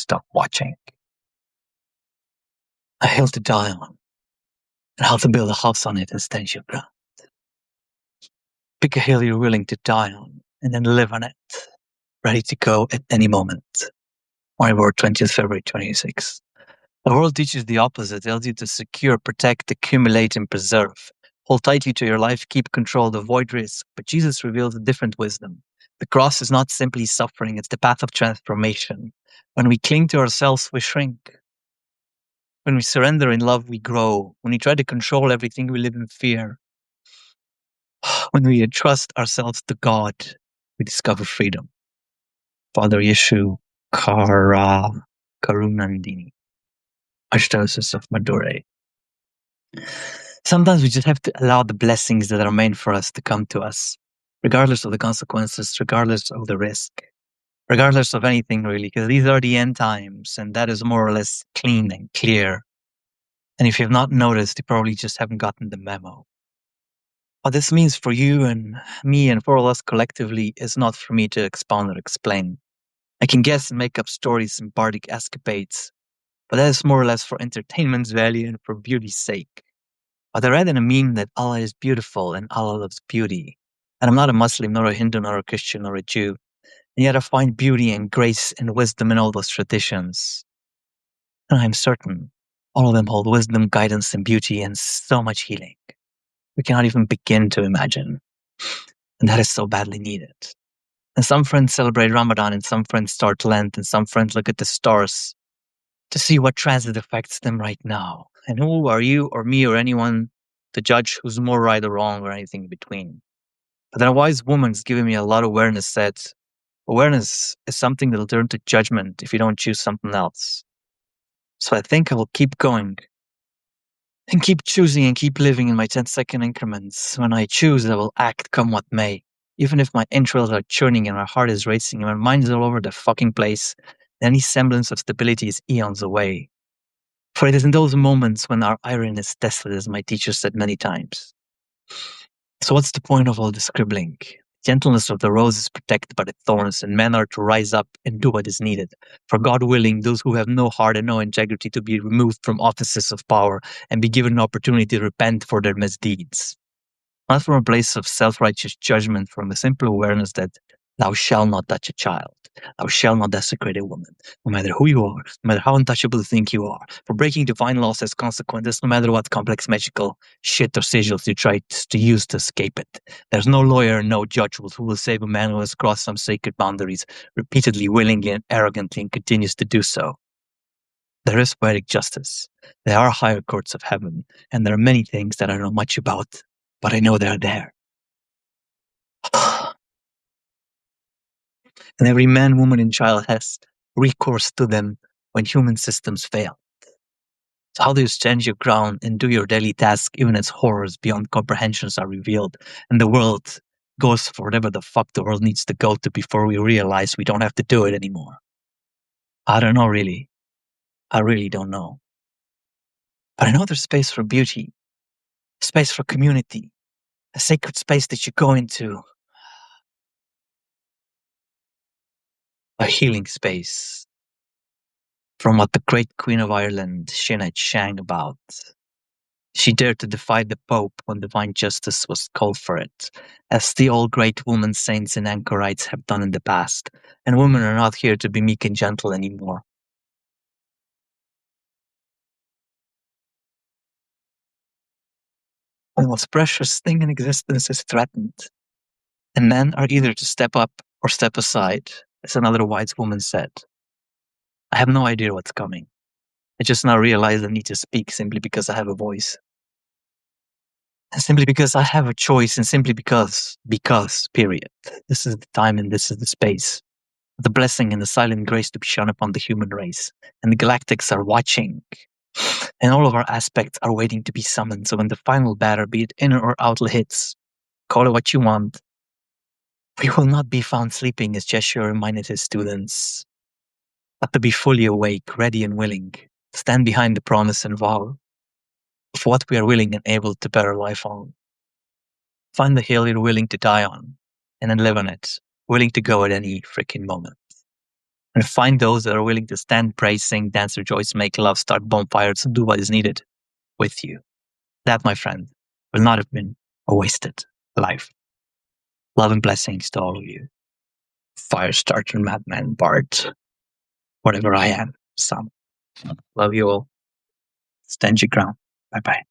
stop watching. A hill to die on, and how to build a house on it and stand your ground. Pick a hill you're willing to die on, and then live on it, ready to go at any moment. My word, 20th February 26. The world teaches the opposite. It tells you to secure, protect, accumulate, and preserve. Hold tightly to your life, keep control, avoid risk. But Jesus reveals a different wisdom. The cross is not simply suffering, it's the path of transformation. When we cling to ourselves, we shrink. When we surrender in love, we grow. When we try to control everything, we live in fear. When we entrust ourselves to God, we discover freedom. Father Yeshu Karunandini, Ashtosis of Madure. Sometimes we just have to allow the blessings that are meant for us to come to us, regardless of the consequences, regardless of the risk, regardless of anything really, because these are the end times, and that is more or less clean and clear. And if you've not noticed, you probably just haven't gotten the memo. What this means for you and me and for all us collectively is not for me to expound or explain. I can guess and make up stories and bardic escapades, but that is more or less for entertainment's value and for beauty's sake. But I read in a meme that Allah is beautiful and Allah loves beauty. And I'm not a Muslim, nor a Hindu, nor a Christian, nor a Jew. And yet I find beauty and grace and wisdom in all those traditions. And I'm certain all of them hold wisdom, guidance, and beauty, and so much healing we cannot even begin to imagine. And that is so badly needed. And some friends celebrate Ramadan, and some friends start Lent, and some friends look at the stars to see what transit affects them right now. And who are you or me or anyone to judge who's more right or wrong or anything in between? But then a wise woman's giving me a lot of awareness that awareness is something that'll turn to judgment if you don't choose something else. So I think I will keep going and keep choosing and keep living in my 10-second increments. When I choose, I will act come what may. Even if my entrails are churning and my heart is racing and my mind is all over the fucking place, any semblance of stability is eons away. For it is in those moments when our iron is tested, as my teacher said many times. So what's the point of all the scribbling? Gentleness of the rose is protected by the thorns, and men are to rise up and do what is needed. For God willing, those who have no heart and no integrity to be removed from offices of power and be given an opportunity to repent for their misdeeds. Not from a place of self-righteous judgment, from a simple awareness that thou shalt not touch a child. Thou shalt not desecrate a woman, no matter who you are, no matter how untouchable you think you are. For breaking divine laws has consequences, no matter what complex magical shit or sigils you try to use to escape it. There's no lawyer, no judge who will save a man who has crossed some sacred boundaries, repeatedly, willingly, and arrogantly, and continues to do so. There is poetic justice. There are higher courts of heaven, and there are many things that I don't know much about, but I know they're there. And every man, woman, and child has recourse to them when human systems fail. So how do you stand your ground and do your daily task even as horrors beyond comprehensions are revealed and the world goes for whatever the fuck the world needs to go to before we realize we don't have to do it anymore? I don't know really. I really don't know. But I know there's space for beauty, space for community, a sacred space that you go into, a healing space from what the great Queen of Ireland, Sinead, sang about. She dared to defy the Pope when divine justice was called for it, as the all great women saints and anchorites have done in the past, and women are not here to be meek and gentle anymore. The most precious thing in existence is threatened, and men are either to step up or step aside, as another wise woman said. I have no idea what's coming. I just now realize I need to speak simply because I have a voice. And simply because I have a choice, and simply because, period. This is the time and this is the space. The blessing and the silent grace to be shown upon the human race. And the galactics are watching. And all of our aspects are waiting to be summoned. So when the final batter, be it inner or outer, hits, call it what you want, we will not be found sleeping, as Jeshua reminded his students, but to be fully awake, ready and willing, stand behind the promise and vow of what we are willing and able to better life on. Find the hill you're willing to die on, and then live on it, willing to go at any freaking moment. And find those that are willing to stand, praise, sing, dance, rejoice, make love, start bonfires, do what is needed with you. That, my friend, will not have been a wasted life. Love and blessings to all of you. Firestarter, Madman, Bart, whatever I am, Sam. Love you all. Stand your ground. Bye bye.